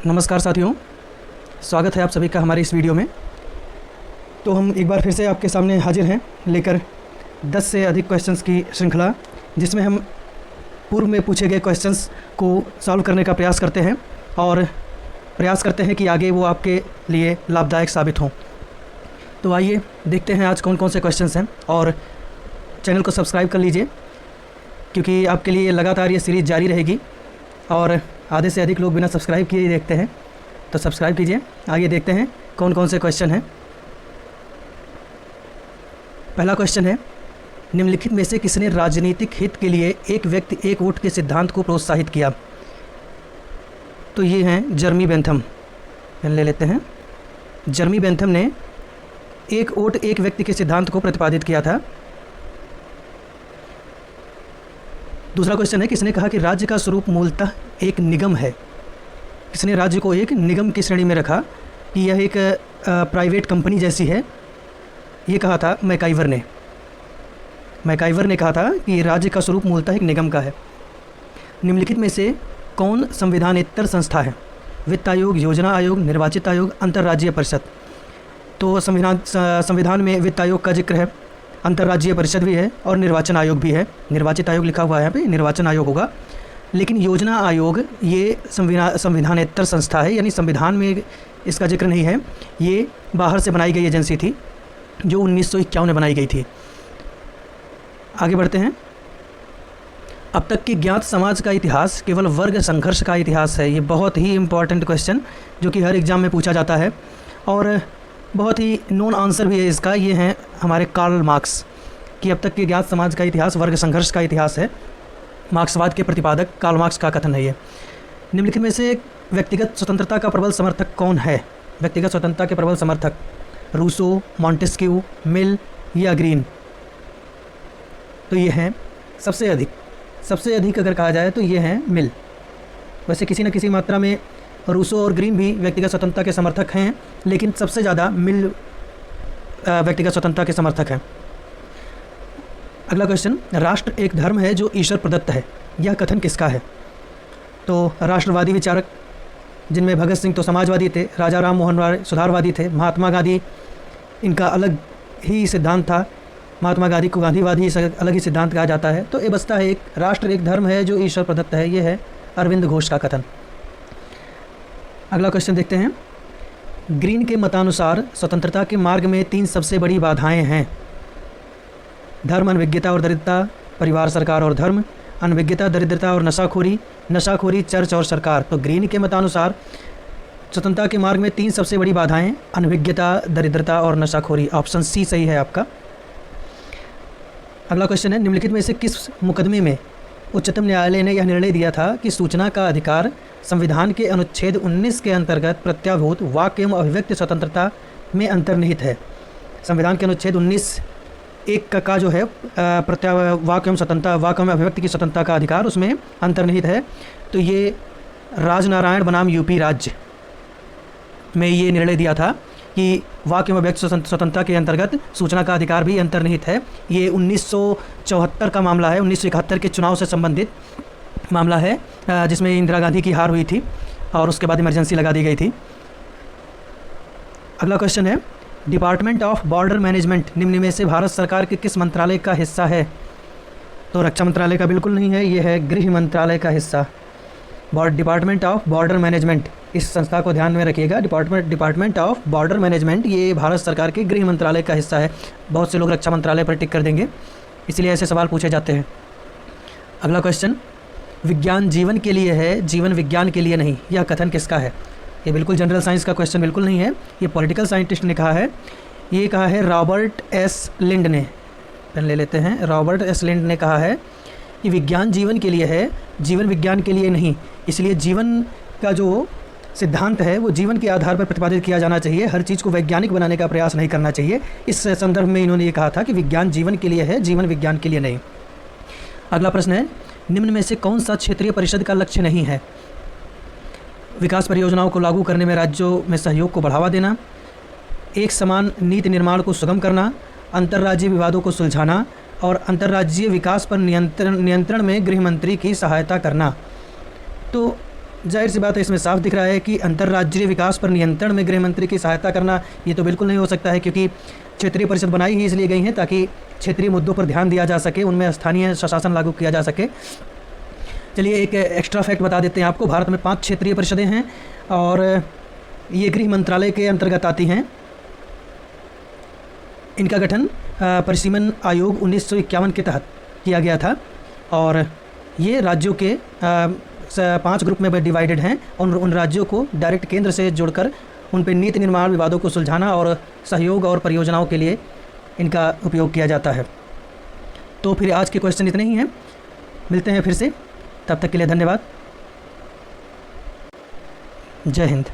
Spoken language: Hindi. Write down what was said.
नमस्कार साथियों, स्वागत है आप सभी का हमारे इस वीडियो में। तो हम एक बार फिर से आपके सामने हाजिर हैं लेकर 10 से अधिक क्वेश्चंस की श्रृंखला, जिसमें हम पूर्व में पूछे गए क्वेश्चंस को सॉल्व करने का प्रयास करते हैं और प्रयास करते हैं कि आगे वो आपके लिए लाभदायक साबित हों। तो आइए देखते हैं आज कौन कौन से क्वेश्चंस हैं, और चैनल को सब्सक्राइब कर लीजिए क्योंकि आपके लिए लगातार ये सीरीज़ जारी रहेगी और आधे से अधिक लोग बिना सब्सक्राइब किए ही देखते हैं, तो सब्सक्राइब कीजिए। आइए देखते हैं कौन कौन से क्वेश्चन हैं। पहला क्वेश्चन है, निम्नलिखित में से किसने राजनीतिक हित के लिए एक व्यक्ति एक वोट के सिद्धांत को प्रोत्साहित किया? तो ये हैं जर्मी बेंथम। पेन ले लेते हैं। जर्मी बेंथम ने एक वोट एक व्यक्ति के सिद्धांत को प्रतिपादित किया था। दूसरा क्वेश्चन है, किसने कहा कि राज्य का स्वरूप मूलतः एक निगम है? किसने राज्य को एक निगम की श्रेणी में रखा कि यह एक प्राइवेट कंपनी जैसी है? ये कहा था मैकाइवर ने। मैकाइवर ने कहा था कि राज्य का स्वरूप मूलतः एक निगम का है। निम्नलिखित में से कौन संविधानेतर संस्था है? वित्त आयोग, योजना आयोग, निर्वाचित आयोग, अंतर्राज्यीय परिषद। तो संविधान में वित्त आयोग का जिक्र है, अंतर्राज्यीय परिषद भी है और निर्वाचन आयोग भी है। निर्वाचित आयोग लिखा हुआ है यहाँ पे, निर्वाचन आयोग होगा। लेकिन योजना आयोग ये संविधानेतर संस्था है, यानी संविधान में इसका जिक्र नहीं है। ये बाहर से बनाई गई एजेंसी थी जो 1951 में बनाई गई थी। आगे बढ़ते हैं। अब तक के ज्ञात समाज का इतिहास केवल वर्ग संघर्ष का इतिहास है। ये बहुत ही इम्पॉर्टेंट क्वेश्चन जो कि हर एग्ज़ाम में पूछा जाता है और बहुत ही नोन आंसर भी है इसका। ये हैं हमारे कार्ल मार्क्स, कि अब तक के ज्ञात समाज का इतिहास वर्ग संघर्ष का इतिहास है। मार्क्सवाद के प्रतिपादक कार्ल मार्क्स का कथन है ये। निम्नलिखित में से व्यक्तिगत स्वतंत्रता का प्रबल समर्थक कौन है? व्यक्तिगत स्वतंत्रता के प्रबल समर्थक रूसो, मॉन्टेस्क्यू, मिल या ग्रीन। तो ये हैं सबसे अधिक अगर कहा जाए तो ये हैं मिल। वैसे किसी न किसी मात्रा में रूसो और ग्रीन भी व्यक्तिगत स्वतंत्रता के समर्थक हैं, लेकिन सबसे ज़्यादा मिल व्यक्तिगत स्वतंत्रता के समर्थक हैं। अगला क्वेश्चन, राष्ट्र एक धर्म है जो ईश्वर प्रदत्त है, यह कथन किसका है? तो राष्ट्रवादी विचारक, जिनमें भगत सिंह तो समाजवादी थे, राजा राम मोहन राय सुधारवादी थे, महात्मा गांधी इनका अलग ही सिद्धांत था। महात्मा गांधी को गांधीवादी अलग ही सिद्धांत कहा जाता है। तो ये बचता है एक, राष्ट्र एक धर्म है जो ईश्वर प्रदत्त है, ये है अरविंद घोष का कथन। अगला क्वेश्चन देखते हैं। ग्रीन के मतानुसार स्वतंत्रता के मार्ग में 3 सबसे बड़ी बाधाएं हैं। धर्म, अनभिज्ञता और दरिद्रता, परिवार, सरकार और धर्म। अनभिज्ञता, दरिद्रता और नशाखोरी, नशाखोरी, चर्च और सरकार। तो ग्रीन के मतानुसार स्वतंत्रता के मार्ग में 3 सबसे बड़ी बाधाएं, अनभिज्ञता, दरिद्रता और नशाखोरी। ऑप्शन सी सही है आपका। अगला क्वेश्चन है, निम्नलिखित में से किस मुकदमे में उच्चतम न्यायालय ने यह निर्णय दिया था कि सूचना का अधिकार संविधान के अनुच्छेद 19 के अंतर्गत प्रत्याभूत वाक्य एवं अभिव्यक्ति स्वतंत्रता में अंतर्निहित है? संविधान के अनुच्छेद 19(1) का जो है वाक्य एवं स्वतंत्रता, वाक्य एवं अभिव्यक्ति की स्वतंत्रता का अधिकार उसमें अंतर्निहित है। तो ये राजनारायण बनाम यूपी राज्य में ये निर्णय दिया था कि वाक्य एवं अभिव्यक्ति स्वतंत्रता के अंतर्गत सूचना का अधिकार भी अंतर्निहित है। ये 1974 का मामला है, 1971 के चुनाव से संबंधित मामला है, जिसमें इंदिरा गांधी की हार हुई थी और उसके बाद इमरजेंसी लगा दी गई थी। अगला क्वेश्चन है, डिपार्टमेंट ऑफ बॉर्डर मैनेजमेंट निम्न में से भारत सरकार के किस मंत्रालय का हिस्सा है? तो रक्षा मंत्रालय का बिल्कुल नहीं है, ये है गृह मंत्रालय का हिस्सा। डिपार्टमेंट ऑफ बॉर्डर मैनेजमेंट, इस संस्था को ध्यान में रखिएगा। डिपार्टमेंट ऑफ बॉर्डर मैनेजमेंट ये भारत सरकार के गृह मंत्रालय का हिस्सा है। बहुत से लोग रक्षा मंत्रालय पर टिक कर देंगे, इसलिए ऐसे सवाल पूछे जाते हैं। अगला क्वेश्चन, विज्ञान जीवन के लिए है, जीवन विज्ञान के लिए नहीं, यह कथन किसका है? ये बिल्कुल जनरल साइंस का क्वेश्चन बिल्कुल नहीं है, ये पॉलिटिकल साइंटिस्ट ने कहा है। ये कहा है रॉबर्ट एस लिंड ने। पेन ले लेते हैं। रॉबर्ट एस लिंड ने कहा है कि विज्ञान जीवन के लिए है, जीवन विज्ञान के लिए नहीं। इसलिए जीवन का जो सिद्धांत है वो जीवन के आधार पर प्रतिपादित किया जाना चाहिए, हर चीज़ को वैज्ञानिक बनाने का प्रयास नहीं करना चाहिए। इस संदर्भ में इन्होंने ये कहा था कि विज्ञान जीवन के लिए है, जीवन विज्ञान के लिए नहीं। अगला प्रश्न है, निम्न में से कौन सा क्षेत्रीय परिषद का लक्ष्य नहीं है? विकास परियोजनाओं को लागू करने में राज्यों में सहयोग को बढ़ावा देना, एक समान नीति निर्माण को सुगम करना, अंतर्राज्यीय विवादों को सुलझाना और अंतर्राज्यीय विकास पर नियंत्रण में गृह मंत्री की सहायता करना। तो जाहिर सी बात है, इसमें साफ दिख रहा है कि अंतर्राज्यीय विकास पर नियंत्रण में गृह मंत्री की सहायता करना ये तो बिल्कुल नहीं हो सकता है, क्योंकि क्षेत्रीय परिषद बनाई ही इसलिए गई हैं ताकि क्षेत्रीय मुद्दों पर ध्यान दिया जा सके, उनमें स्थानीय स्वशासन लागू किया जा सके। चलिए एक एक्स्ट्रा फैक्ट बता देते हैं आपको। भारत में 5 क्षेत्रीय परिषदें हैं और ये गृह मंत्रालय के अंतर्गत आती हैं। इनका गठन परिसीमन आयोग 1951 के तहत किया गया था और ये राज्यों के 5 ग्रुप में डिवाइडेड हैं और उन राज्यों को डायरेक्ट केंद्र से जुड़कर उन पर नीति निर्माण, विवादों को सुलझाना और सहयोग और परियोजनाओं के लिए इनका उपयोग किया जाता है। तो फिर आज के क्वेश्चन इतने ही हैं, मिलते हैं फिर से, तब तक के लिए धन्यवाद। जय हिंद।